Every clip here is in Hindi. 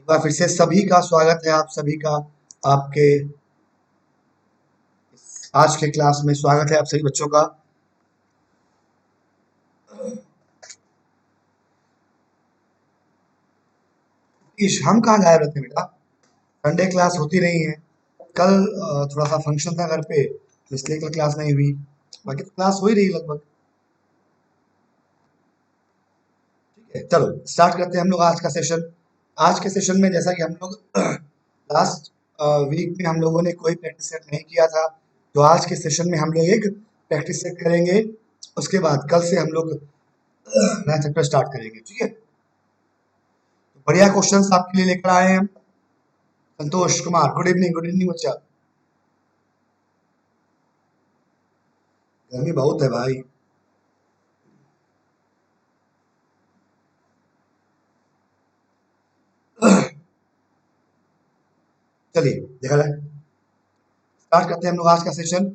एक बार फिर से सभी का स्वागत है, आप सभी का आपके आज के क्लास में स्वागत है आप सभी बच्चों का। ईश, हम कहाँ गायब रहते हैं बेटा? संडे क्लास होती नहीं है। कल थोड़ा सा फंक्शन था घर पे, तो इसलिए कल क्लास नहीं हुई। बाकी तो क्लास हो ही रही लगभग। ठीक है, चलो स्टार्ट करते हैं हम लोग आज का सेशन। आज के सेशन में जैसा कि हम लोग लास्ट वीक में हम लोगों ने कोई प्रैक्टिस सेट नहीं किया था, तो आज के सेशन में हम लोग एक प्रैक्टिस सेट करेंगे। उसके बाद कल से हम लोग नया चैप्टर स्टार्ट करेंगे। ठीक है, तो बढ़िया क्वेश्चंस आपके लिए लेकर आए हैं हम। संतोष कुमार, गुड इवनिंग बच्चा। गर्मी बहुत है भाई। चलिए देखा जाए, स्टार्ट करते हैं हम लोग आज का सेशन।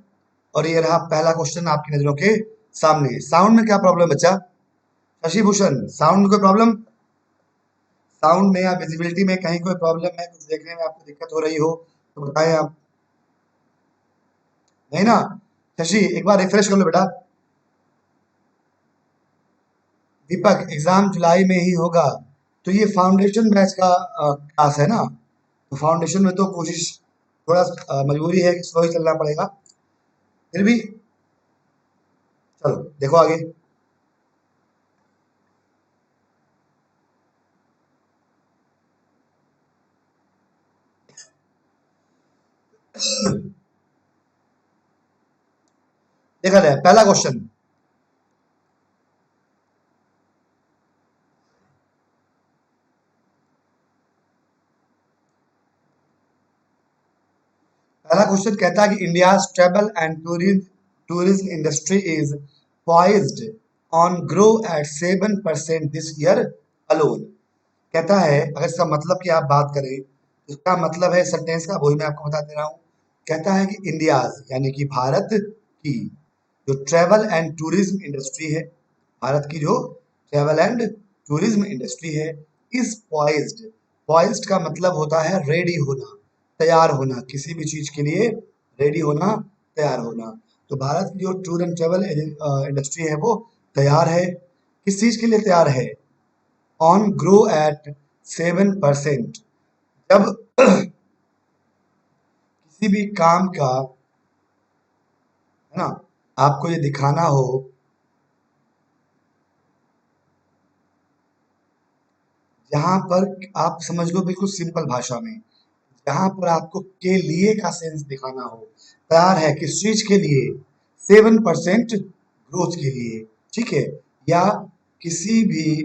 और ये रहा पहला क्वेश्चन आपकी नजरों के सामने। साउंड में क्या प्रॉब्लम बच्चा? शशि भूषण, साउंड में कोई प्रॉब्लम? साउंड में या विजिबिलिटी में कहीं कोई प्रॉब्लम है, कुछ देखने में आपको दिक्कत हो रही हो तो बताएं आप। नहीं ना? शशि एक बार रिफ्रेश कर लो बेटा। दीपक, एग्जाम जुलाई में ही होगा। तो ये फाउंडेशन बैच का क्लास है ना, तो फाउंडेशन में तो कोशिश थोड़ा मजबूरी है कि स्लो ही चलना पड़ेगा। फिर भी चलो देखो आगे। देखा जाए पहला क्वेश्चन। पहला क्वेश्चन कहता है कि India's travel and tourism industry is poised on grow at 7% this year alone. कहता है, अगर इसका मतलब की आप बात करें, इसका मतलब है सेंटेंस का, वही मैं आपको बता दे रहा हूँ। कहता है कि इंडियाज यानी कि भारत की जो ट्रेवल एंड टूरिज्म इंडस्ट्री है, भारत की जो ट्रेवल एंड टूरिज्म इंडस्ट्री है, इज पॉइज्ड। पॉइज्ड का मतलब होता है रेडी होना, तैयार होना, किसी भी चीज के लिए रेडी होना, तैयार होना। तो भारत की जो टूर एंड ट्रेवल इंडस्ट्री है वो तैयार है। किस चीज के लिए तैयार है? On grow at 7%। जब किसी भी काम का, है ना, आपको ये दिखाना हो, जहां पर आप समझ लो बिल्कुल सिंपल भाषा में, जहां पर आपको के लिए का सेंस दिखाना हो, तैयार है किस चीज के लिए? 7% ग्रोथ के लिए। ठीक है, या किसी भी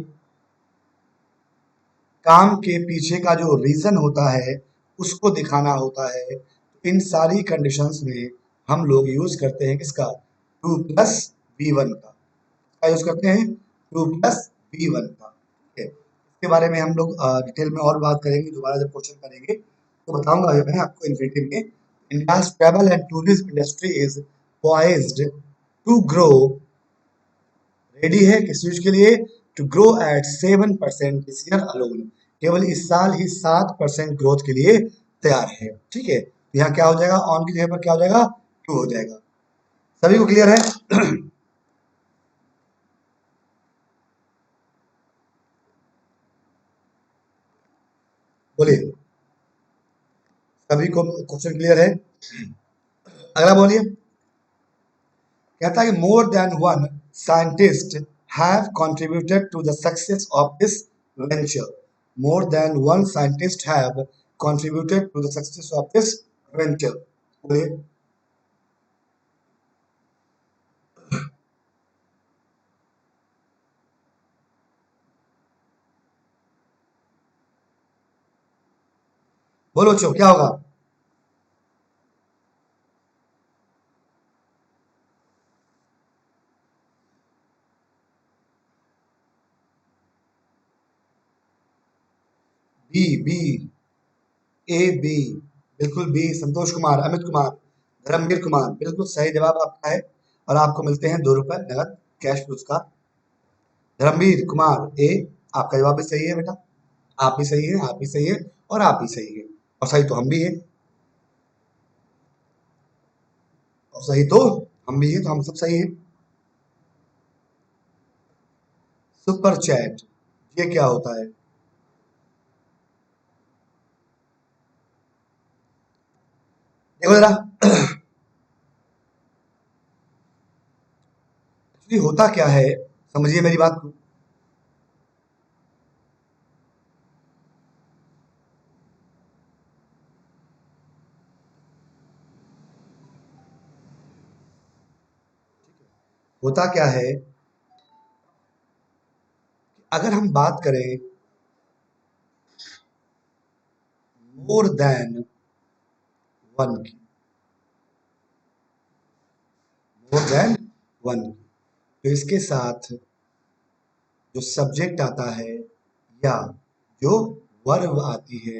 काम के पीछे का जो रीजन होता है उसको दिखाना होता है। इन सारी कंडीशंस में हम लोग यूज करते हैं किसका? 2+V1 का। क्या यूज करते हैं? 2+V1 का। ठीक है, इसके बारे में हम लोग डिटेल में और बात करेंगे, दोबारा जब क्वेश्चन करेंगे तो बताऊंगा मैं आपको इन्फिनेटिव में। India's travel and tourism industry is poised to grow, ready है किस चीज के लिए? To grow at 7% this year alone. केवल इस साल ही 7% ग्रोथ के लिए तैयार है। ठीक है, यहाँ क्या हो जाएगा? ऑन की जगह पर क्या हो जाएगा? टू हो जाएगा। सभी को क्लियर है? बोलिए, सभी को क्वेश्चन क्लियर है? अगला बोलिए। कहता है कि more than one scientist have contributed to the success of this venture. More than one scientist have contributed to the success of this venture. बोलिए। बोलो बच्चों, क्या होगा? बी, बी, ए, बी, बिल्कुल बी। संतोष कुमार, अमित कुमार, धर्मवीर कुमार, बिल्कुल सही जवाब आपका है। और आपको मिलते हैं 2 रुपए नगद कैश पुरस्कार। धर्मवीर कुमार ए, आपका जवाब भी सही है बेटा। आप भी सही है, आप भी सही है, और आप भी सही है, और सही तो हम भी है, और सही तो हम भी है, तो हम सब सही है। सुपर चैट, ये क्या होता है? देखो जरा, एक्चुअली होता क्या है, समझिए मेरी बात को। होता क्या है, अगर हम बात करें मोर देन वन की, मोर देन वन की, तो इसके साथ जो सब्जेक्ट आता है या जो वर्ब आती है,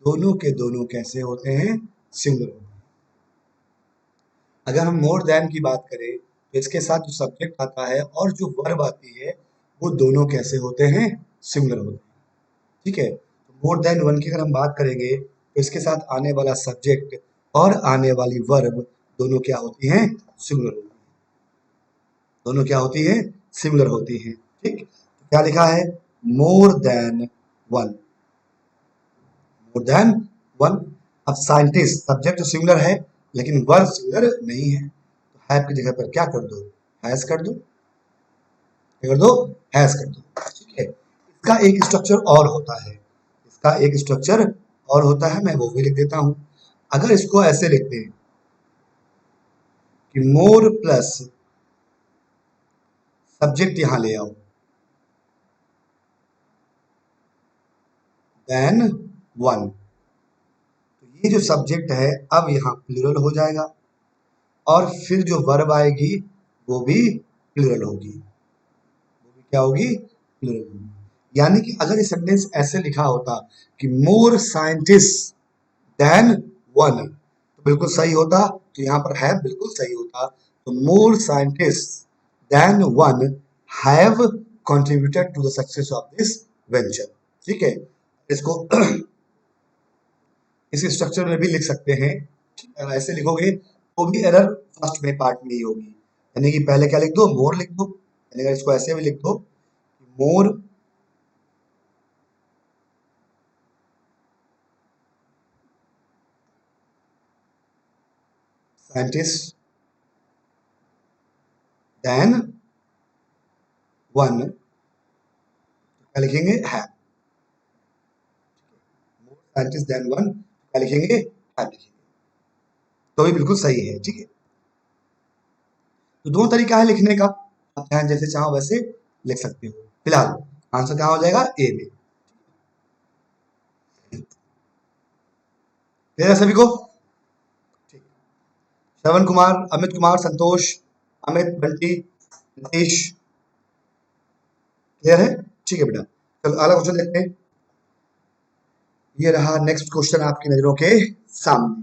दोनों के दोनों कैसे होते हैं? सिंगुलर होते हैं। अगर हम मोर देन की बात करें तो इसके साथ जो सब्जेक्ट आता है और जो वर्ब आती है, वो दोनों कैसे होते हैं? सिंगुलर होते हैं। ठीक है, तो मोर देन वन की अगर हम बात करेंगे तो इसके साथ आने वाला सब्जेक्ट और आने वाली वर्ब दोनों क्या होती हैं? सिंगुलर होती हैं। दोनों क्या होती हैं? सिंगुलर होती हैं। ठीक, तो क्या लिखा है? मोर देन वन, मोर देन वन। अब साइंटिस्ट सब्जेक्ट तो सिंगुलर है लेकिन वर्ब सिंगुलर नहीं है, तो हैव की जगह पर क्या कर दो? हैज कर दो। क्या कर दो? हैज कर दो। ठीक है, इसका एक स्ट्रक्चर और होता है, इसका एक स्ट्रक्चर और होता है, मैं वो भी लिख देता हूं। अगर इसको ऐसे लिखते हैं कि मोर प्लस सब्जेक्ट यहां ले आओ, देन वन, तो ये जो सब्जेक्ट है अब यहाँ प्लूरल हो जाएगा, और फिर जो वर्ब आएगी वो भी प्लूरल होगी, वो भी क्या होगी? प्लूरल होगी। यानी कि अगर ये सेंटेंस ऐसे लिखा होता कि मोर साइंटिस्ट देन वन, तो बिल्कुल सही होता, तो यहाँ पर है बिल्कुल सही होता। तो more scientist than one have contributed to the success of this venture. ठीक है, इसको इस स्ट्रक्चर में भी लिख सकते हैं। अगर ऐसे लिखोगे तो भी एरर फर्स्ट में पार्ट में ही होगी, यानी कि पहले क्या लिख दो? मोर लिख दो। यानी अगर इसको ऐसे भी लिख दो, मोर साइंटिस्ट देन वन, क्या लिखेंगे? है। मोर साइंटिस्ट देन वन, क्या लिखेंगे? है लिखेंगे, तो भी बिल्कुल सही है। ठीक है, तो दो तरीका है लिखने का, आप चाहे जैसे चाहो वैसे लिख सकते हो। फिलहाल आंसर क्या हो जाएगा? ए में। क्लियर है सभी को? ठीक, श्रवण कुमार, अमित कुमार, संतोष, अमित, बंटी, नीतीश, क्लियर है? ठीक है बेटा, चलो अगला क्वेश्चन देखते हैं। ये रहा नेक्स्ट क्वेश्चन आपकी नजरों के सामने।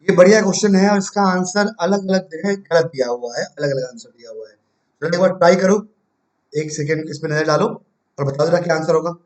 ये बढ़िया क्वेश्चन है और इसका आंसर अलग अलग जगह गलत दिया हुआ है, अलग अलग आंसर दिया हुआ है। चलो एक बार ट्राई करो, एक सेकेंड इस पे नजर डालो और बता दो क्या आंसर होगा।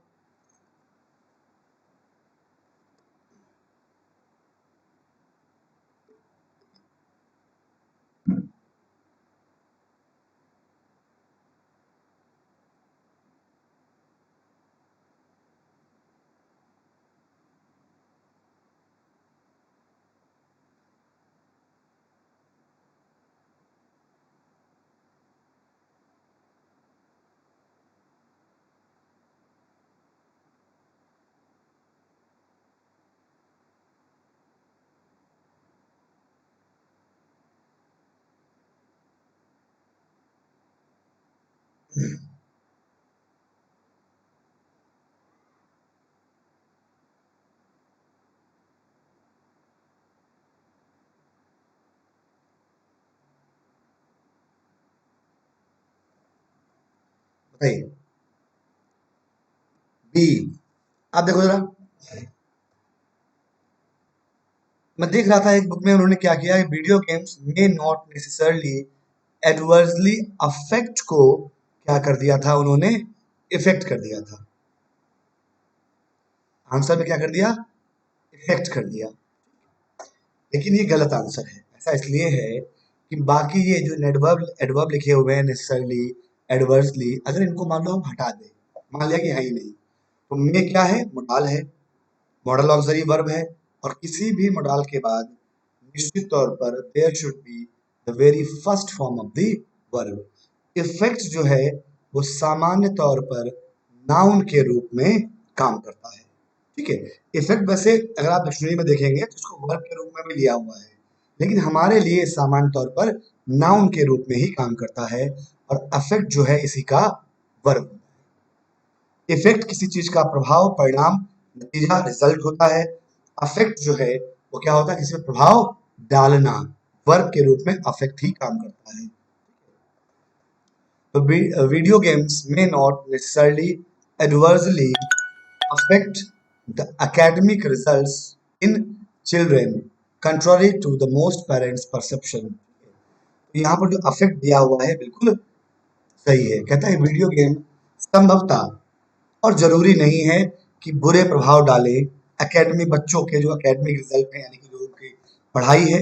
बताइए। बी, आप देखो जरा, मैं देख रहा था एक बुक में उन्होंने क्या किया, video games may not necessarily adversely affect को क्या कर दिया था उन्होंने? इफेक्ट कर दिया था। आंसर में क्या कर दिया, इफेक्ट कर दिया। लेकिन ये गलत आंसर है। ऐसा इसलिए है कि बाकी ये जो एडवर्ब एडवर्ब लिखे हुए हैं, नेसेसरली, एडवर्सली, अगर इनको मान लो हम हटा दें, मान लिया कि है ही नहीं, तो में क्या है, मोडाल है, मॉडल ऑक्सिलरी वर्ब है, और किसी भी मोडाल के बाद निश्चित तौर पर there should be the very first form of the verb. Effect जो है वो सामान्य तौर पर नाउन के रूप में काम करता है। ठीक है, इफेक्ट वैसे अगर आप डिक्शनरी में देखेंगे तो इसको वर्ब के रूप में भी लिया हुआ है, लेकिन हमारे लिए सामान्य तौर पर नाउन के रूप में ही काम करता है, और अफेक्ट जो है इसी का वर्ब। इफेक्ट किसी चीज का प्रभाव, परिणाम, नतीजा, रिजल्ट होता है। अफेक्ट जो है वो क्या होता है, किसी पे प्रभाव डालना, वर्ब के रूप में अफेक्ट ही काम करता है। तो वीडियो गेम्स में not necessarily adversely affect the academic results in children contrary to the most parents perception। यहाँ पर जो अफेक्ट दिया हुआ है बिल्कुल सही है। कहता है वीडियो गेम संभवतः और जरूरी नहीं है कि बुरे प्रभाव डाले एकेडमी, बच्चों के जो एकेडमिक रिजल्ट है, यानी कि जो उनकी पढ़ाई है,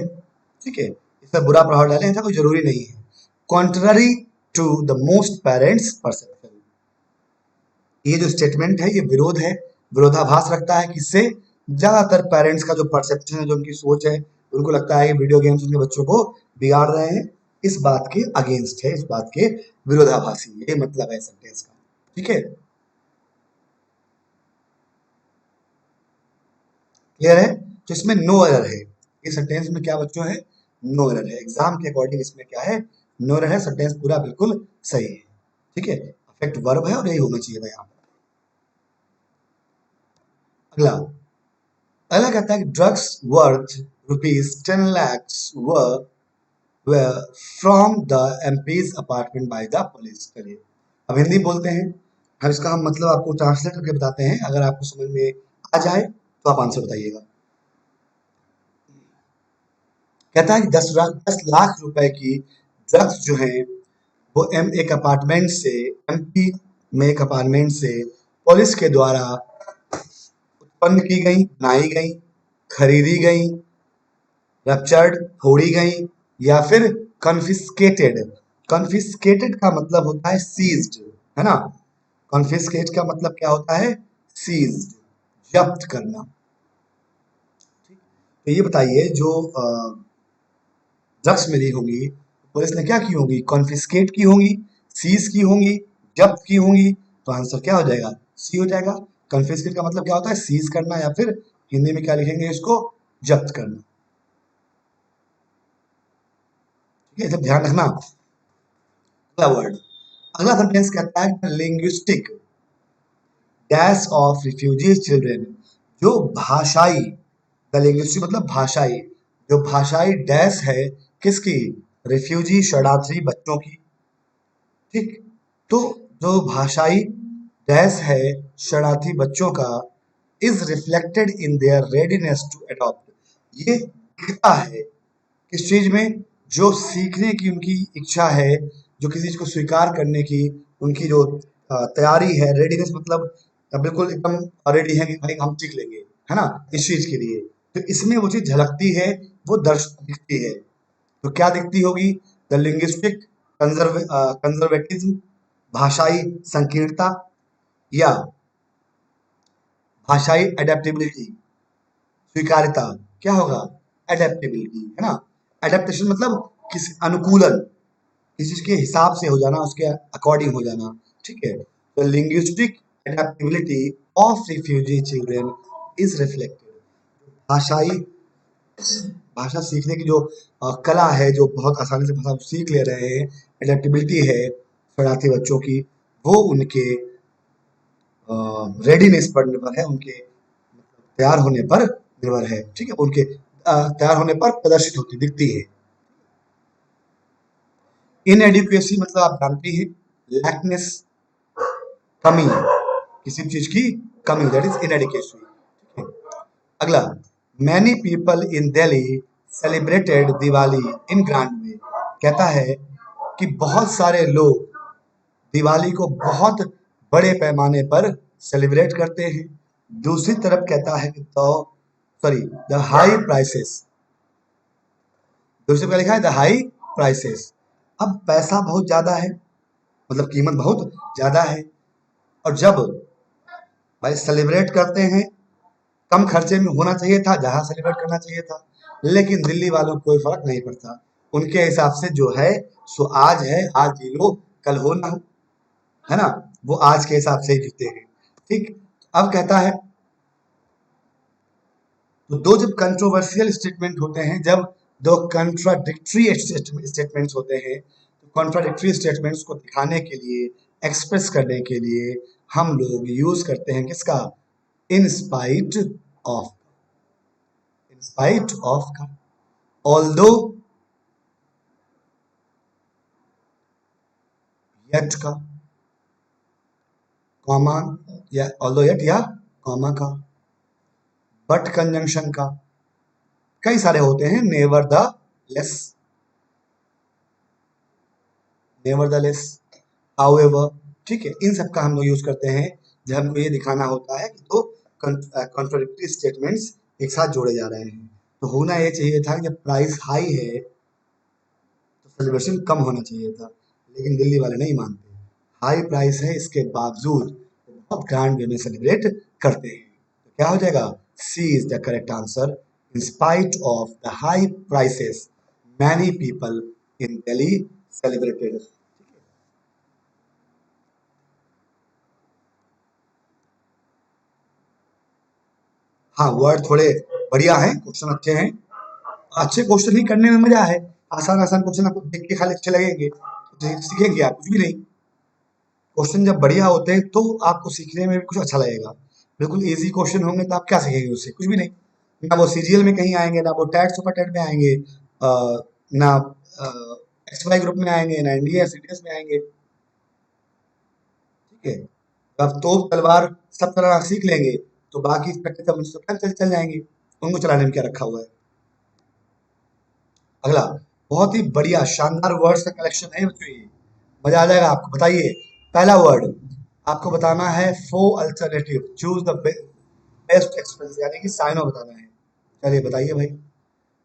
ठीक है, इस पर बुरा प्रभाव डाले, ऐसा कोई जरूरी नहीं है। Contrary to the most parents perception, ये जो स्टेटमेंट है ये विरोध है, विरोधाभास रखता है किससे, ज्यादातर पेरेंट्स का जो परसेप्शन है, जो उनकी सोच है, उनको लगता है कि वीडियो गेम्स उनके बच्चों को बिगाड़ रहे हैं, इस बात के अगेंस्ट है, इस बात के विरोधाभासी, ये मतलब है सेंटेंस का। ठीक है, क्लियर है। तो इसमें नो एरर है, ये सेंटेंस में क्या बच्चों है, नो एरर है। एग्जाम के अकॉर्डिंग इसमें क्या है, नो एरर है, सेंटेंस पूरा बिल्कुल सही है। ठीक है, अफेक्ट वर्ब है और यही होना चाहिए भाई यहाँ पर। अगला, अगला कहता है कि drugs worth ₹10 lakhs were from the MP's apartment by the police। चलिए अब हिंदी बोलते हैं, अब इसका हम मतलब आपको ट्रांसलेट करके बताते हैं, अगर आपको समझ में आ जाए तो आप आंसर बताइएगा। कहता है कि 10 लाख रुपए की ड्रग्स जो है वो एक अपार्टमेंट से, एमपी में एक अपार्टमेंट से पुलिस के द्वारा उत्पन्न की गई, बनाई गई, खरीदी गई, रप्चर्ड, फोड़ी गई, या फिर कन्फिस्केटेड। कन्फिस्केटेड का मतलब होता है सीज्ड, है ना। कन्फिस्केट का मतलब क्या होता है, सीज्ड, जब्त करना। तो ये बताइए जो ड्रग्स मिली होंगी, पुलिस ने क्या की होगी, कॉन्फिस्केट की होंगी, सीज की होंगी, जब्त की होंगी, तो आंसर क्या हो जाएगा, सी हो जाएगा। कॉन्फिस्केट का मतलब क्या होता है, सीज करना, या फिर हिंदी में क्या लिखेंगे इसको, जब्त करना। ठीक है, जब ध्यान रखना। अगला वर्ड, अगला सेंटेंस कहता है linguistic dash of refugee children, जो भाषाई, द लिंग्विस्टिक मतलब भाषाई, जो भाषाई डैश है किसकी, रिफ्यूजी शरणार्थी बच्चों की। ठीक, तो जो भाषाई डैश है शरणार्थी बच्चों का, is reflected in their readiness to adopt, ये दिखता है किस चीज में, जो सीखने की उनकी इच्छा है, जो किसी चीज को स्वीकार करने की उनकी जो तैयारी है, रेडीनेस मतलब बिल्कुल एकदम रेडी है कि भाई हम सीख लेंगे, है ना, इस चीज के लिए। तो इसमें वो चीज झलकती है, वो दर्श दिखती है। तो क्या दिखती होगी, द लिंग्विस्टिक कंजर्वेटिज्म, भाषाई संकीर्णता, या भाषाई एडेप्टेबिलिटी, स्वीकार्यता, क्या होगा, एडेप्टेबिलिटी, है ना। एडेप्टेशन मतलब किसी अनुकूलन, किसी के हिसाब से हो जाना, उसके अकॉर्डिंग हो जाना। ठीक है, तो linguistic adaptability of refugee children is reflected, भाषाई, भाषा सीखने की जो कला है, जो बहुत आसानी से भाषा सीख ले रहे हैं, एडेप्टेबिलिटी है शरणार्थी बच्चों की, वो उनके रेडीनेस पर निर्भर है, उनके तैयार होने पर निर्भर है। ठीक है, उनके तैयार होने पर प्रदर्शित होती दिखती है। इनएडुकेसी मतलब आप जानते हैं, लैकनेस, कमी, किसी चीज की कमी, दैट इज इनएडुकेसी। अगला, many people in Delhi celebrated Diwali in grand way, कहता है कि बहुत सारे लोग दिवाली को बहुत बड़े पैमाने पर सेलिब्रेट करते हैं। दूसरी तरफ कहता है कि द हाई प्राइसेस, दूसरी तरफ लिखा है द हाई प्राइसेस। अब पैसा बहुत ज्यादा है, मतलब कीमत बहुत ज्यादा है, और जब भाई सेलिब्रेट करते हैं, कम खर्चे में होना चाहिए था जहां सेलिब्रेट करना चाहिए था, लेकिन दिल्ली वालों को कोई फर्क नहीं पड़ता। उनके हिसाब से जो है सो आज है, आज जी लो, कल हो ना हो, है ना, वो आज के हिसाब से ही जीते हैं। ठीक। अब कहता है, तो दो जब कंट्रोवर्शियल स्टेटमेंट होते हैं, जब दो कंट्राडिक्टरी स्टेटमेंट्स होते हैं, तो कॉन्ट्राडिक्टरी स्टेटमेंट्स को दिखाने के लिए, एक्सप्रेस करने के लिए हम लोग यूज करते हैं किसका? इन spite of, in spite of का, ऑल्दो, यट का, कॉमा, या ऑल्दो यट या कॉमा का, बट कंजंक्शन का, कई सारे होते हैं, never the less, never the less, however. ठीक है, इन सब का हम लोग यूज करते हैं जब हमको ये दिखाना होता है कि दो कॉन्ट्रोडिक्टरी स्टेटमेंट्स एक साथ जोड़े जा रहे हैं। तो होना ये चाहिए था कि जब प्राइस हाई है तो सेलिब्रेशन कम होना चाहिए था, लेकिन दिल्ली वाले नहीं मानते। हाई प्राइस है, इसके बावजूद बहुत ग्रैंड वे में सेलिब्रेट करते हैं। तो क्या हो जाएगा? C is the correct answer. In spite of the high prices, many people in Delhi celebrated. हाँ, वर्ड थोड़े बढ़िया हैं, क्वेश्चन अच्छे हैं। अच्छे क्वेश्चन ही करने में मजा है। आसान आसान क्वेश्चन आपको देख के खाली अच्छे लगेंगे तो सीखेंगे आप कुछ भी नहीं। क्वेश्चन जब बढ़िया होते हैं तो आपको सीखने में भी कुछ अच्छा लगेगा। बिल्कुल इजी क्वेश्चन होंगे तो आप क्या सीखेंगे उससे? कुछ भी नहीं। ना वो सीरियल में कहीं आएंगे, ना वो टैट सुपर टैट में आएंगे, ना एक्स वाई ग्रुप में आएंगे, ना एनडीएस सीडीएस में आएंगे। ठीक है, तो आप तोप तलवार सब चलाना सीख लेंगे तो बाकी प्रैक्टिकल चल चल जाएंगे। उनको चलाने में क्या रखा हुआ है। अगला, बहुत ही बढ़िया शानदार वर्ड्स का कलेक्शन है बच्चों ये, मजा आ जाएगा आपको। बताइए, पहला वर्ड आपको बताना है four alternative, choose the best express, यानी कि साइनो बताना है। चलिए बताइए भाई,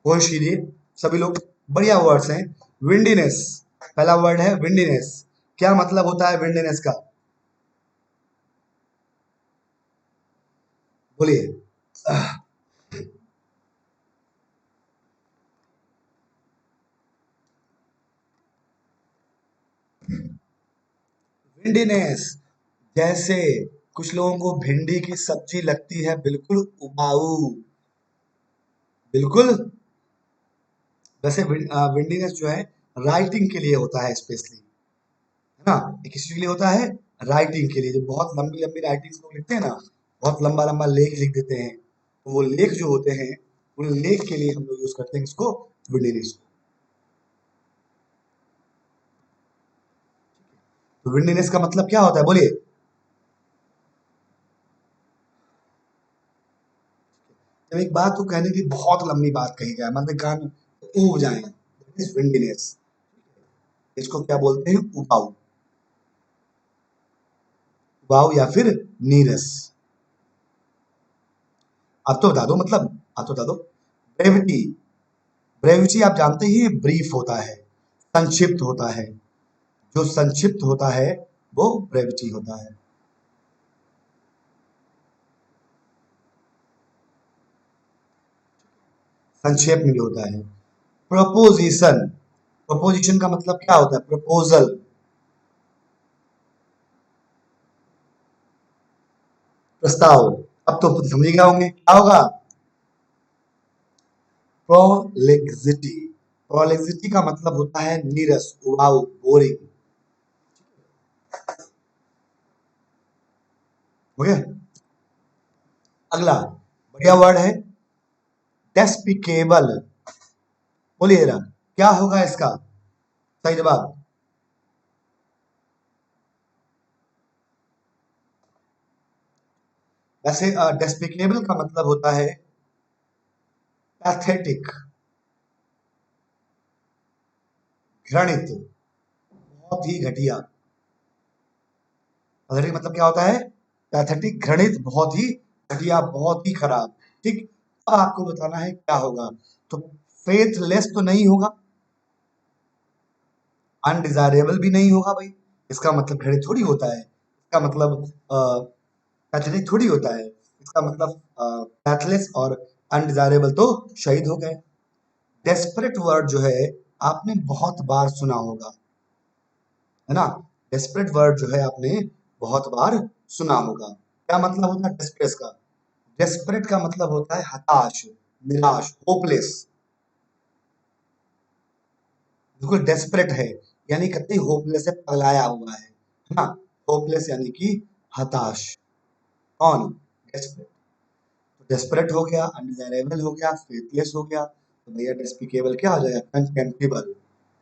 कोशिश कीजिए सभी लोग। बढ़िया वर्ड्स हैं। विंडीनेस, पहला वर्ड है विंडीनेस। क्या मतलब होता है विंडीनेस का? बोलिए। विंडीनेस, जैसे कुछ लोगों को भिंडी की सब्जी लगती है बिल्कुल उबाऊ, बिल्कुल। वैसे विंडीनेस जो है राइटिंग के लिए होता है स्पेशली, है ना। ये किस चीज के लिए होता है? राइटिंग के लिए। जो बहुत लंबी लंबी राइटिंग्स लोग लिखते हैं ना, बहुत लंबा लंबा लेख लिख देते हैं, तो वो लेख जो होते हैं, उन लेख के लिए हम लोग यूज करते हैं इसको, विंडीनेस को। तो विंडीनेस का मतलब क्या होता है, बोलिए। जब एक बात को कहने की बहुत लंबी बात कही जाए, मतलब कान ऊब जाए, विंडीनेस, इसको क्या बोलते हैं? उबाऊ, उबाऊ या फिर नीरस। आप तो बता दो, मतलब आप तो बता दो। ब्रेविटी, ब्रेविटी आप जानते ही ब्रीफ होता है, संक्षिप्त होता है। जो संक्षिप्त होता है वो ब्रेविटी होता है। संक्षेप में जो होता है। प्रपोजिशन, प्रपोजिशन का मतलब क्या होता है? प्रपोजल, प्रस्ताव। अब तो समझ गए होंगे क्या होगा। प्रोलेक्सिटी, प्रोलेक्सिटी का मतलब होता है नीरस, उबाऊ, बोरिंग। ओके। अगला बढ़िया वर्ड है डेस्पिकेबल। बोलिए जरा, क्या होगा इसका सही जवाब? वैसे डेस्पिकेबल का मतलब होता है पैथेटिक, घृणित, बहुत ही घटिया। पैथेटिक मतलब क्या होता है? पैथेटिक, घृणित, बहुत ही घटिया, बहुत ही खराब। ठीक, अब आपको बताना है क्या होगा। तो फेथलेस तो नहीं होगा, अनडिजायरेबल भी नहीं होगा भाई। इसका मतलब घृणित थोड़ी होता है, इसका मतलब पैथेटिक थोड़ी होता है। इसका मतलब पैथलेस और अनडिजायरेबल तो शहीद हो गए। डेस्परेट वर्ड जो है आपने बहुत बार सुना होगा, है ना। डेस्परेट वर्ड जो है आपने बहुत बार सुना होगा। क्या मतलब होता है डेस्परेट का? डेस्परेट का मतलब होता है हताश, निराश, होपलेस। बिल्कुल डेस्परेट है यानी कतई होपलेस है, पगलाया हुआ है ना। होपलेस यानी कि हताश। कौन? डेस्परेट। तो डेस्परेट हो गया, अनडिजायरेबल हो गया, फेथलेस हो गया, तो भैया डेस्पिकेबल क्या हो जाएगा? कंटेम्प्टिबल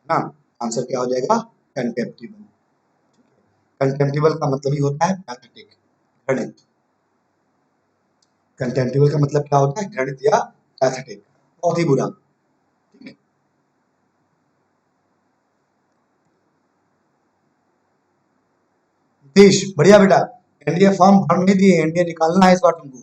ना। आंसर क्या हो जाएगा? कंटेम्प्टिबल। कंटेम्प्टिबल का मतलब ही होता है पैथेटिक, घृणित। कंटेम्प्टिबल का मतलब क्या होता है? घृणित या पैथेटिक, बहुत ही बुरा। ठीक है। नीतीश बढ़िया बेटा, एनडीए फॉर्म भर नहीं दिए, एनडीए निकालना है इस बार तुमको।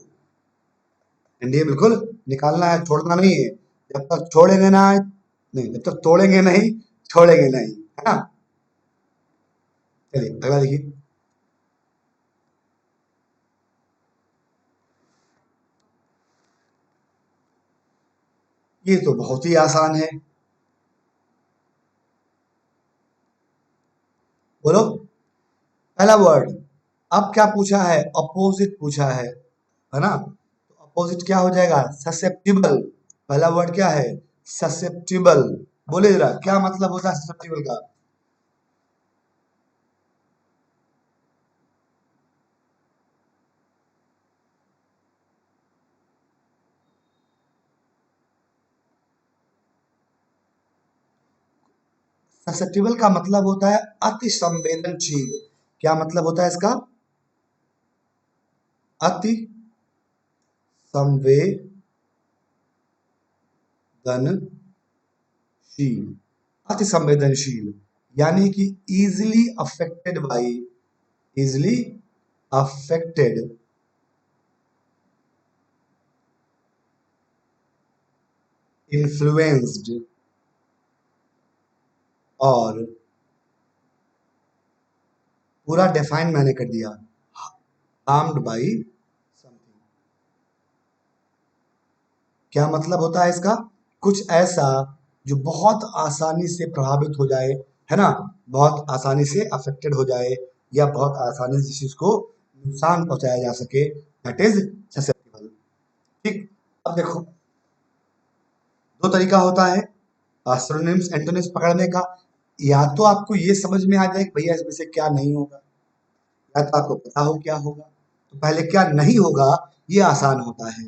एनडीए बिल्कुल निकालना है, छोड़ना नहीं है। जब तक छोड़ेंगे ना, नहीं जब तक तोड़ेंगे नहीं, छोड़ेंगे नहीं, है ना। चलिए अगला देखिए। ये तो बहुत ही आसान है। बोलो। पहला वर्ड। अब क्या पूछा है? अपोजिट पूछा है ना। तो अपोजिट क्या हो जाएगा? ससेप्टिबल। पहला वर्ड क्या है? ससेप्टिबल। बोले जरा क्या मतलब होता है ससेप्टिबल का? ससेप्टिबल का मतलब होता है अति संवेदनशील। क्या मतलब होता है इसका? अति संवेदनशील। अति संवेदनशील यानी कि easily affected by, easily affected, influenced और, पूरा डिफाइन मैंने कर दिया, हार्म्ड बाई समथिंग। क्या मतलब होता है इसका? कुछ ऐसा जो बहुत आसानी से प्रभावित हो जाए, है ना, बहुत आसानी से अफेक्टेड हो जाए, या बहुत आसानी से चीज को नुकसान पहुंचाया जा सके, दैट इज ससेप्टिबल। ठीक। अब देखो, दो तरीका होता है सिनोनिम्स एंटोनिम्स पकड़ने का। या तो आपको ये समझ में आ जाए कि भैया इसमें से क्या नहीं होगा, या तो आपको पता हो क्या होगा। तो पहले क्या नहीं होगा, ये आसान होता है।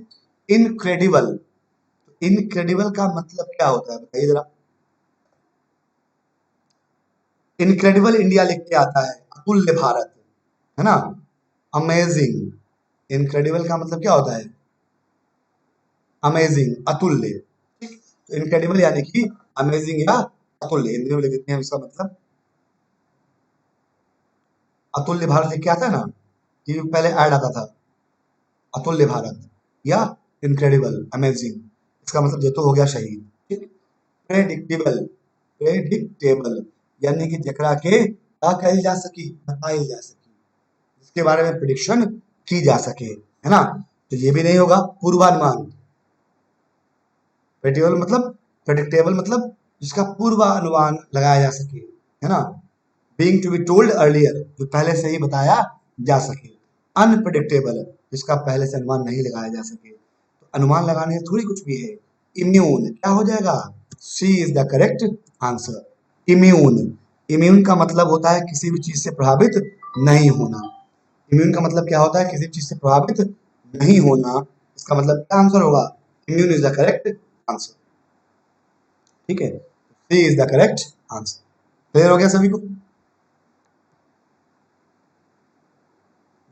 इनक्रेडिबल। इनक्रेडिबल का मतलब क्या होता है बताइए जरा। इनक्रेडिबल इंडिया लिख के आता है, अतुल्य भारत, है ना। अमेजिंग। इनक्रेडिबल का मतलब क्या होता है? अमेजिंग, अतुल्य। ठीक। तो इनक्रेडिबल यानी कि अमेजिंग या अतुल्य, हिंदी में लिख देते हैं इसका मतलब। अतुल्य भारत लिख के आता है ना, टीवी पे पहले ऐड आता था, अतुल्य भारत या इनक्रेडिबल, अमेजिंग। इसका मतलब ये तो हो गया शहीद। ठीक। प्रेडिक्टेबल। प्रेडिक्टेबल यानी कि जकरा के का कहल जा सकी, बताई जा सकी, जिसके बारे में प्रिडिक्शन की जा सके, है ना। तो ये भी नहीं होगा, पूर्वानुमान। प्रेडिक्टेबल मतलब, प्रेडिक्टेबल मतलब जिसका पूर्वानुमान लगाया जा सके, है ना। Being to be told earlier, जो पहले से ही बताया जा सके। अनप्रेडिक्टेबल, जिसका पहले से अनुमान नहीं लगाया जा सके। तो अनुमान लगाने से थोड़ी कुछ भी है। इम्यून क्या हो जाएगा? C is the correct answer. Immune. Immune का मतलब होता है किसी भी चीज से प्रभावित नहीं होना। इम्यून का मतलब क्या होता है? किसी चीज से प्रभावित नहीं होना। इसका मतलब क्या आंसर होगा? Immune is the correct answer. ठीक है, C is the correct answer. Clear हो गया सभी को?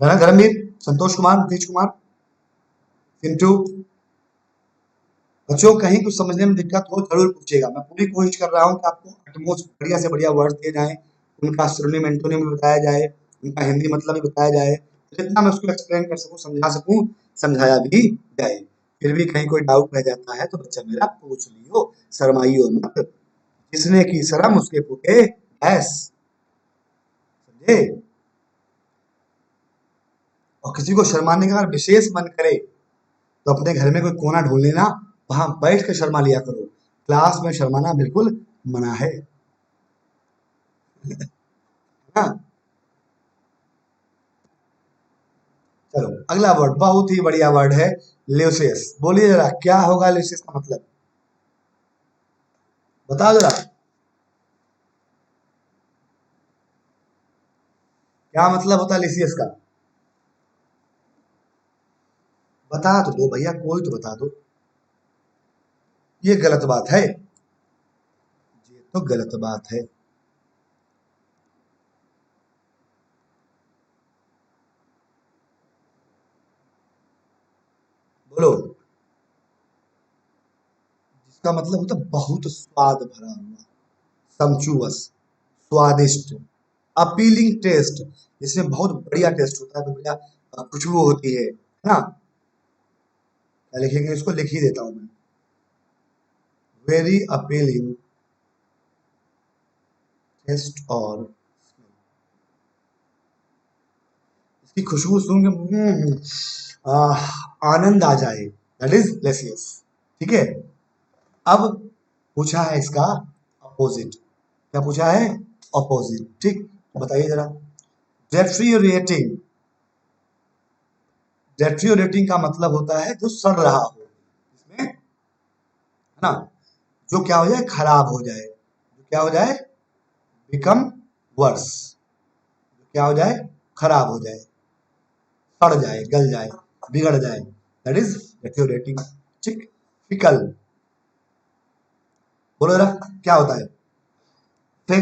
धर्मवीर, संतोष कुमार, नीतीश कुमार, चिंटू। बच्चों कहीं कुछ समझने में दिक्कत हो जरूर पूछिएगा। मैं पूरी कोशिश कर रहा हूँ कि आपको एटमोस्ट बढ़िया से बढ़िया वर्ड दिए जाएं, उनका सिनोनिम एंटोनिम भी बताया जाए, उनका हिंदी मतलब भी बताया जाए, जितना मैं उसको एक्सप्लेन कर सकूं, समझा सकूं, समझाया भी जाए। फिर भी कहीं कोई डाउट रह जाता है तो बच्चा मेरा पूछ लियो, शर्माइयो मत। जिसने की शर्म उसके फूटे भैंस। समझे? और किसी को शर्माने का अगर विशेष मन करे तो अपने घर में कोई कोना ढूंढ लेना, वहां बैठ कर शर्मा लिया करो। क्लास में शर्माना बिल्कुल मना है ना। चलो अगला वर्ड बहुत ही बढ़िया वर्ड है, ल्यूसियस। बोलिए जरा क्या होगा ल्यूसियस का मतलब, बताओ जरा क्या मतलब होता है ल्यूसियस का। बता तो दो भैया, कोई तो बता दो। ये गलत बात है, ये तो गलत बात है। बोलो। इसका मतलब होता है बहुत स्वाद भरा हुआ, सम्चुअस, स्वादिष्ट, अपीलिंग टेस्ट, जिसमें बहुत बढ़िया टेस्ट होता है, बढ़िया खुशबू होती है ना। क्या लिखेंगे, इसको लिख ही देता हूं मैं। वेरी अपीलिंग टेस्ट और इसकी खुशबू सुन के आनंद आ जाए, दैट इज लेसियस। ठीक है। अब पूछा है इसका अपोजिट। क्या पूछा है, अपोजिट। ठीक, बताइए जरा। डेट्रियोरेटिंग, डेट्रियोरेटिंग का मतलब होता है जो सड़ रहा हो, इसमें है ना, जो क्या हो जाए, खराब हो जाए, जो क्या हो जाए, बिकम वर्स, क्या हो जाए, खराब हो जाए, सड़ जाए, गल जाए, बिगड़ जाए, दैट इज डेट्रियोरेटिंग। ठीक। फिकल, बोलो जरा क्या होता है।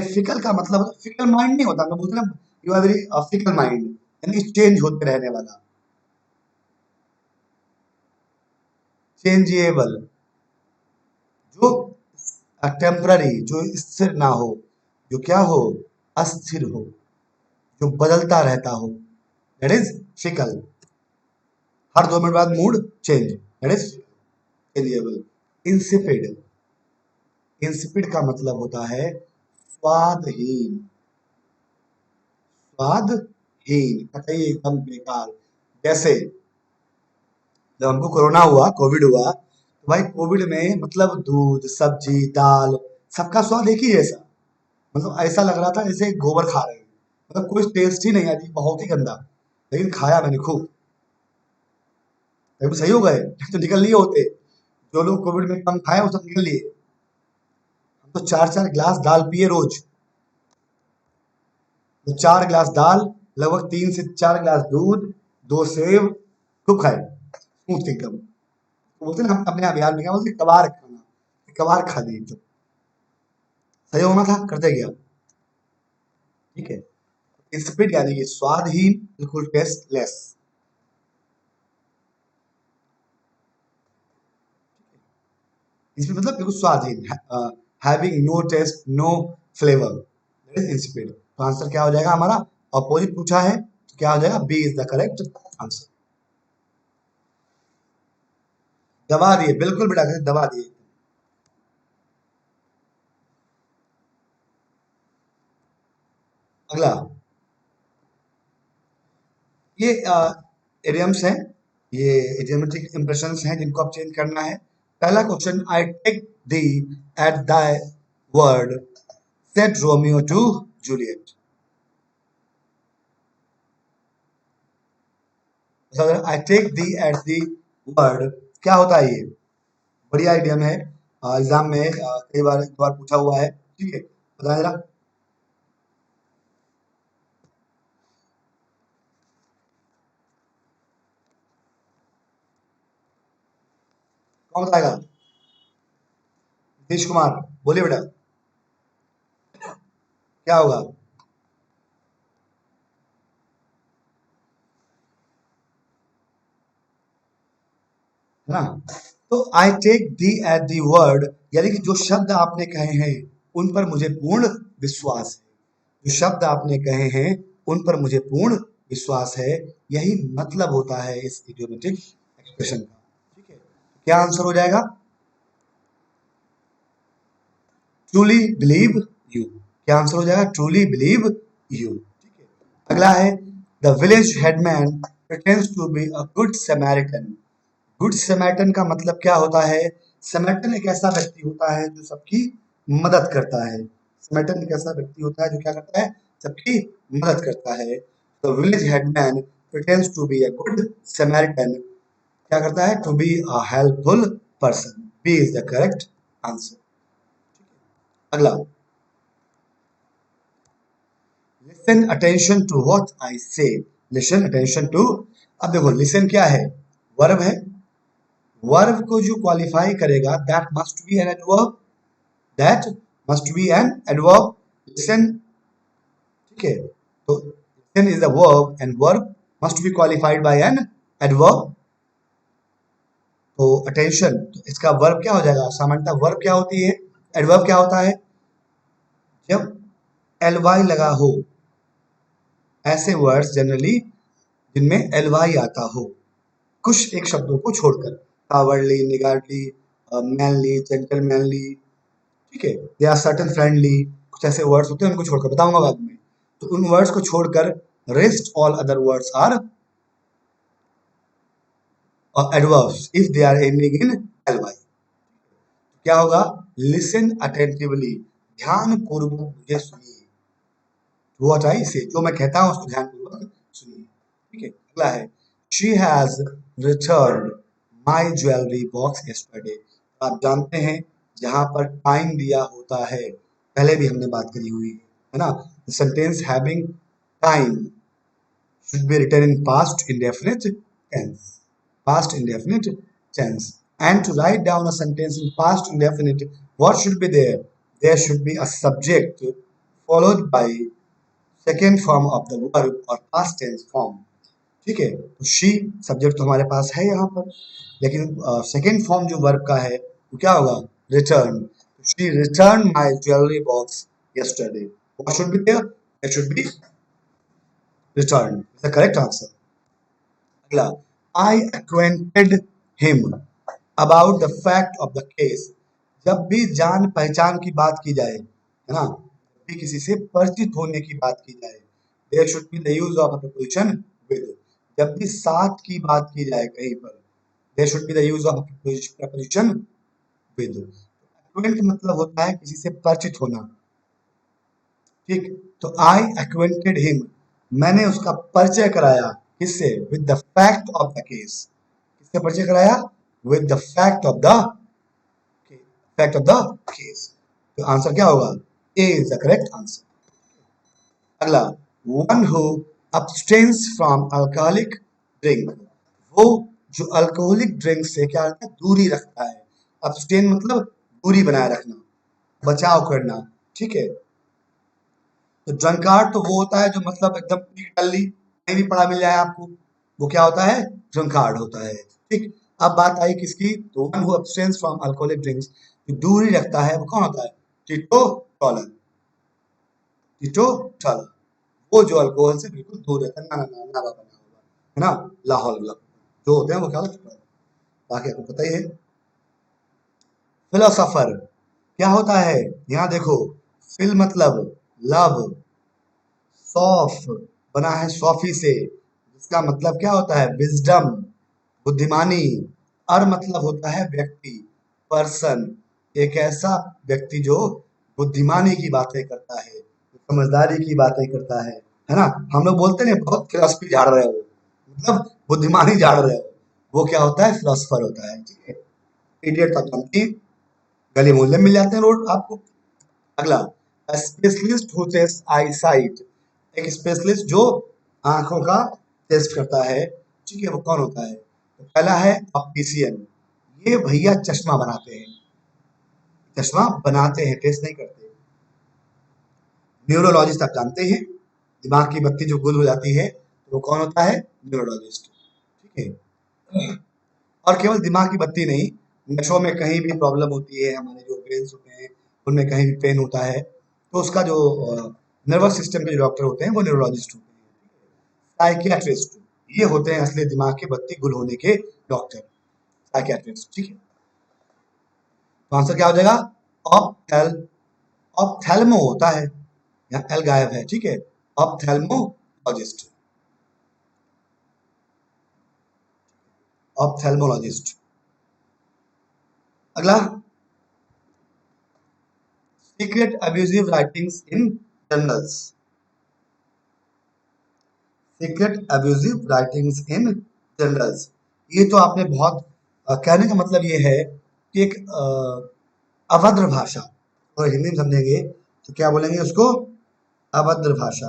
फिकल का मतलब फिकल माइंड नहीं होता, मैं बोलते ना, you are very fickle mind, यानी चेंज होते रहने वाला, चेंजेबल, जो टेम्पररी, जो स्थिर ना हो, जो क्या हो, अस्थिर हो, जो बदलता रहता हो, दैट इज फिकल। हर 2 मिनट बाद mood change, that is changeable. Insipid, insipid का मतलब होता है स्वादहीन, स्वादहीन, कतई एकदम बेकार। जैसे जब हमको कोरोना हुआ, कोविड हुआ, तो भाई कोविड में मतलब दूध, सब्जी, दाल, सबका स्वाद एक ही जैसा, मतलब ऐसा लग रहा था जैसे गोबर खा रहे हैं, मतलब कोई टेस्ट ही नहीं आई, बहुत ही गंदा। लेकिन खाया मैंने खूब, तभी सही हो गए तो निकल लिए होते। जो लोग कोविड में कम खाए वो सब निकल लिए। हम तो 4-4 गिलास दाल पिए रोज, तो 4 गिलास दाल, लगभग 3 से 4 गिलास दूध, 2 सेव, खूब खाए, स्मूथ एकदम। तो बोलते ना, हम अपने यहाँ बिहार में क्या बोलते, कबार खाना, कबार खा ली एकदम। सही होना था, करते गया। ठीक है। इंसिपिड यानी कि स्वादहीन, बिल्कुल टेस्टलेस। इसमें मतलब बिल्कुल स्वादहीन, having no taste, no flavour, that is insipid. तो आंसर क्या हो जाएगा हमारा, अपोजिट पूछा है तो क्या हो जाएगा, B is the correct answer. दबा दिए, बिल्कुल बेटा दबा दिए। अगला, ये इडियम्स हैं, ये इडियमेटिक इंप्रेशंस हैं जिनको आप चेंज करना है। पहला question, I take thee at the word said Romeo to Juliet. I take thee at the word, क्या होता है ये, बढ़िया आइडियम है, एग्जाम में कई बार एक बार पूछा हुआ है। ठीक है, बताया जरा। कौन बताएगा, नीतीश कुमार, बोलिए बेटा क्या होगा। है ना, तो I take thee at the word, यानी कि जो शब्द आपने कहे हैं उन पर मुझे पूर्ण विश्वास है, जो शब्द आपने कहे हैं उन पर मुझे पूर्ण विश्वास है, यही मतलब होता है इस इडियोमेटिक क्वेश्चन का, ठीक है। क्या आंसर हो जाएगा? Truly believe you. क्या आंसर हो जाएगा? ट्रूली बिलीव यू, ठीक है। अगला है the village headman pretends to be a good Samaritan. Good Samaritan का मतलब क्या होता है? समैरिटन एक ऐसा व्यक्ति होता है जो सबकी मदद करता है। समैरिटन एक ऐसा व्यक्ति होता है जो क्या करता है? सबकी मदद करता है। तो village headman pretends to be a good Samaritan क्या करता है? To be a helpful person. B is the correct answer. अगला, listen attention to what I say. Listen attention to, अब देखो लिसन क्या है? वर्ब है। वर्ब को जो क्वालिफाई करेगा that must be an adverb, that must be an adverb. Listen, ठीक है। तो listen is the verb and verb must be qualified by an adverb. तो अटेंशन, तो इसका वर्ब क्या हो जाएगा? सामान्यतः वर्ब क्या होती है? एडवर्ब क्या होता है? जब एल वाई लगा हो, ऐसे वर्ड्स जनरली जिनमें एल वाई आता हो, कुछ एक शब्दों को छोड़कर, कावर्डली, निगार्डली, मैनली, जेंटलमैनली, ठीक है, दे आर सर्टन फ्रेंडली, कुछ ऐसे वर्ड्स होते हैं उनको छोड़कर, बताऊंगा बाद में। तो उन वर्ड्स को छोड़कर rest all other words are adverbs if they are ending in L Y. क्या होगा? लिसन अटेंटिवली, ध्यान पूर्वक मुझे सुनिए। व्हाट आई से, जो मैं कहता हूं उसको ध्यानपूर्वक सुनिए, ठीक है। अगला है she has returned my jewellery box yesterday. आप जानते हैं जहां पर टाइम दिया होता है, पहले भी हमने बात करी हुई है ना। Sentence having time should be written in past indefinite tense. Past indefinite tense. And to write down a sentence in past indefinite, what should be there? There should be a subject followed by second form of the verb or past tense form. ठीक है, तो शी सब्जेक्ट तो हमारे पास है यहाँ पर, लेकिन सेकेंड फॉर्म जो वर्ब का है वो क्या होगा? Return. She return my jewellery box yesterday. What should be there? It should be returned. Is the correct answer. अगला, I acquainted him about the fact of the case. जब भी जान पहचान की बात की जाए, है ना, जब भी किसी से परिचित होने की बात की जाए, there should be the use of a preposition with. जब भी साथ की बात की जाए कहीं पर, there should be the use of a preposition with. acquaint मतलब होता है किसी से परिचित होना, ठीक। तो आई acquainted him, मैंने उसका परिचय कराया, किससे? With the fact of the case. किससे परिचय कराया? With the fact of the case. तो आंसर क्या होगा? ए इज द करेक्ट आंसर। अगला, one who abstains from alcoholic drink, वो जो अल्कोहलिक ड्रिंक से क्या रखता है? दूरी रखता है। abstain मतलब दूरी बनाए रखना, बचाव करना, ठीक है। तो ड्रंकार्ड तो वो होता है जो मतलब एकदम टल्ली, कहीं भी पड़ा मिल जाए आपको, वो क्या होता है? ड्रंकार्ड होता है, ठीक। अब बात आई किसकी? तो one who abstains from alcoholic drinks, जो दूरी रखता है वो कौन होता है? टीटो टॉलर। टीटो टॉलर, वो जो अल्कोहल से बिल्कुल दूर रहता है, ना ना ना ना बना होगा, है ना, लाहौल जो होते हैं वो क्या होता है, बाकी आपको पता ही है। फिलोसोफर क्या होता है? यहाँ देखो, फिल मतलब लव, सॉफ बना है सॉफी से, जिसका मतलब क्या होता है? विजडम, बुद्धिमानी। अर मतलब होता है व्यक्ति, पर्सन, एक ऐसा व्यक्ति जो बुद्धिमानी की बातें करता है, समझदारी की बातें करता है ना। हम लोग बोलते हैं बहुत फिलोसफी झाड़ रहे हो, मतलब बुद्धिमानी झाड़ रहे हो, वो क्या होता है? फिलोसफर होता है, ठीक है। इडियट तो जानती हैं, गली मोहल्ले में मिल जाते हैं रोड आपको। अगला, specialist who test eyesight, एक स्पेशलिस्ट जो आंखों का टेस्ट करता है, ठीक है, वो कौन होता है? तो पहला है ऑप्टिशियन, ये भैया चश्मा बनाते हैं, चश्मा बनाते हैं, टेस्ट नहीं करते। न्यूरोलॉजिस्ट आप जानते हैं, दिमाग की बत्ती जो गुल हो जाती है तो वो कौन होता है? न्यूरोलॉजिस्ट, ठीक है। और केवल दिमाग की बत्ती नहीं, नसों में कहीं भी प्रॉब्लम होती है, हमारे जो ब्रेन्स होते हैं उनमें कहीं भी पेन होता है, तो उसका जो नर्वस सिस्टम के जो डॉक्टर होते हैं वो न्यूरोलॉजिस्ट होते हैं। साइकियाट्रिस्ट, ये होते हैं असली दिमाग की बत्ती गुल होने के डॉक्टर। साइकियाट्रिस्ट, ठीक है। तो आंसर क्या हो जाएगा? ऑप्थेल ऑप्थेल्मो होता है, यहाँ एल गायब है, ठीक है। Ophthalmologist, ophthalmologist. अगला, सीक्रेट अब्यूजिव राइटिंग्स इन जर्नल्स। सीक्रेट अब्यूजिव राइटिंग्स इन जर्नल्स, ये तो आपने बहुत कहने का मतलब ये है कि एक अभद्र भाषा, और हिंदी में समझेंगे तो क्या बोलेंगे उसको? अभद्र भाषा।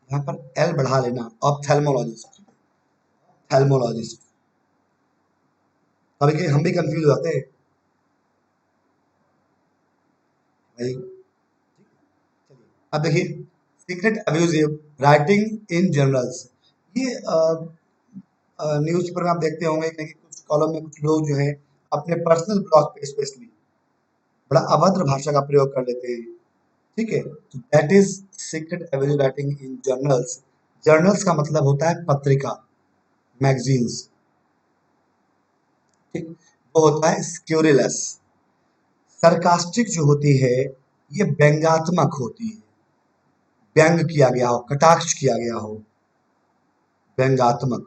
यहाँ पर एल बढ़ा लेना, ऑप्थेल्मोलॉजिस्ट, थैल्मोलॉजिस्ट। कभी हम भी कंफ्यूज हो जाते हैं भाई। अब देखिए, secret abusive writing in journals, ये न्यूज़पेपर में आप देखते होंगे कि कुछ कॉलम में कुछ लोग जो है अपने पर्सनल ब्लॉग पे स्पेशली बड़ा अभद्र भाषा का प्रयोग कर लेते हैं, ठीक है। तो that is secret abusive writing in journals. Journals का मतलब होता है पत्रिका, मैगजीन्स, ठीक। वो होता है स्क्यूरिलस। सरकास्टिक जो होती है ये व्यंग्यात्मक होती है, व्यंग किया गया हो, कटाक्ष किया गया हो, व्यंग्यात्मक।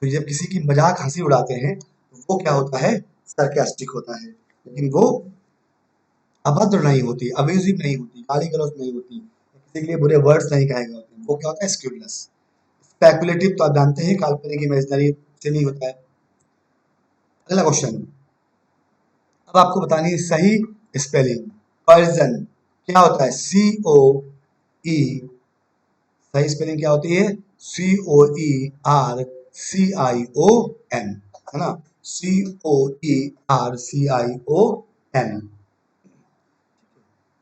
तो जब किसी की मजाक हंसी उड़ाते हैं तो वो क्या होता है? सरकास्टिक होता है। लेकिन वो अभद्र नहीं होती, अब्यूजिव नहीं होती, गाली गलौज नहीं होती, किसी के लिए बुरे वर्ड्स नहीं कहे गए होते, वो क्या होता है? स्क्यूरिलस। स्पेकुलेटिव तो आप जानते हैं, काल्पनिक इमेजिनरी से नहीं होता है। अगला क्वेश्चन, अब आपको बतानी है सही स्पेलिंग। पर्जन क्या होता है? COE, सही स्पेलिंग क्या होती है? COERCION, है ना? COERCION।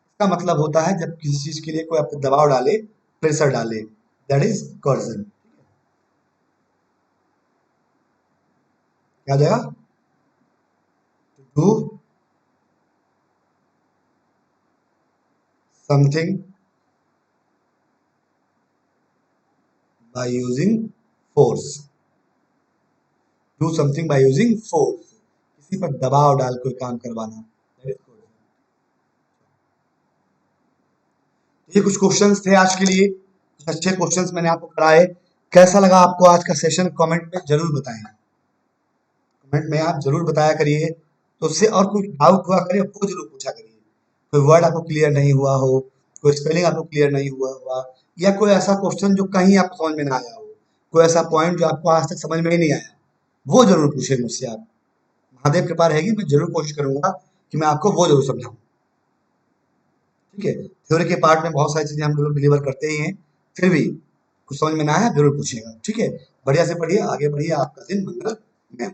इसका मतलब होता है जब किसी चीज के लिए कोई आप दबाव डाले, प्रेशर डाले, दैट इज कोर्जन। क्या हो जाएगा? Do something by using force, do something by using force, किसी पर दबाव डाल कोई काम करवाना। ये कुछ क्वेश्चंस थे आज के लिए, कुछ अच्छे क्वेश्चंस मैंने आपको कराए। कैसा लगा आपको आज का सेशन? कमेंट में जरूर बताएं, कमेंट में आप जरूर बताया करिए। तो उससे और कोई डाउट हुआ करे वो जरूर पूछा करिए। कोई वर्ड आपको क्लियर नहीं हुआ हो, कोई स्पेलिंग आपको क्लियर नहीं हुआ, या कोई ऐसा क्वेश्चन जो कहीं आपको समझ में ना आया हो, कोई ऐसा पॉइंट जो आपको आज तक समझ में ही नहीं आया, वो जरूर पूछे मुझसे आप। महादेव कृपा रहेगी, मैं जरूर कोशिश करूंगा कि मैं आपको वो जरूर समझाऊं, ठीक है। थ्योरी के पार्ट में बहुत सारी चीजें हम लोग डिलीवर करते ही हैं, फिर भी कुछ समझ में ना आया जरूर पूछिएगा, ठीक है। बढ़िया से पढ़िए, आगे बढ़िए, आपका दिन मंगल में हो।